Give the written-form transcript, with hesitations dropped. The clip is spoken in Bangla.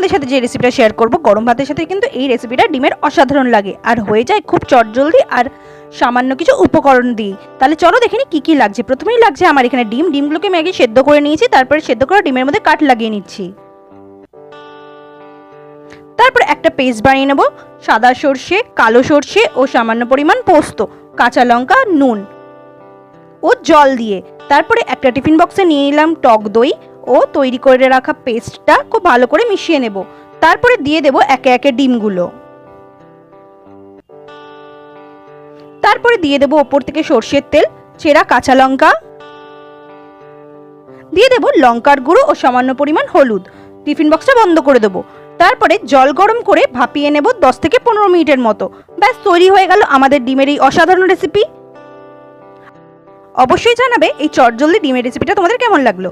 তোমাদের সাথে যে রেসিপিটা শেয়ার করব, গরম ভাতের সাথে কিন্তু এই রেসিপিটা ডিমের অসাধারণ লাগে আর হয়ে যায় খুব চটজলদি আর সামান্য কিছু উপকরণ দিই। তাহলে চলো দেখে নিই কী কী লাগছে। প্রথমেই লাগছে আমার এখানে ডিমগুলোকে আমি আগে সেদ্ধ করে নিয়েছি, তারপরে সেদ্ধ করে ডিমের মধ্যে কাট লাগিয়ে নিচ্ছি। তারপর একটা পেস্ট বানিয়ে নেব, সাদা সর্ষে, কালো সর্ষে ও সামান্য পরিমাণ পোস্ত, কাঁচা লঙ্কা, নুন ও জল দিয়ে। তারপরে একটা টিফিন বক্সে নিয়ে নিলাম টক দই ও তৈরি করে রাখা পেস্টটা খুব ভালো করে মিশিয়ে নেব। তারপরে দিয়ে দেব একে একে ডিমগুলো। তারপরে দিয়ে দেব ওপর থেকে সর্ষের তেল, চেরা কাঁচা লঙ্কা, দিয়ে দেব লঙ্কার গুঁড়ো ও সামান্য পরিমাণ হলুদ। টিফিন বক্সটা বন্ধ করে দেবো। তারপরে জল গরম করে ভাপিয়ে নেব 10 থেকে 15 মিনিটের মতো। ব্যাস তৈরি হয়ে গেল আমাদের ডিমের এই অসাধারণ রেসিপি। অবশ্যই জানাবে এই চটজলদি ডিমের রেসিপিটা তোমাদের কেমন লাগলো।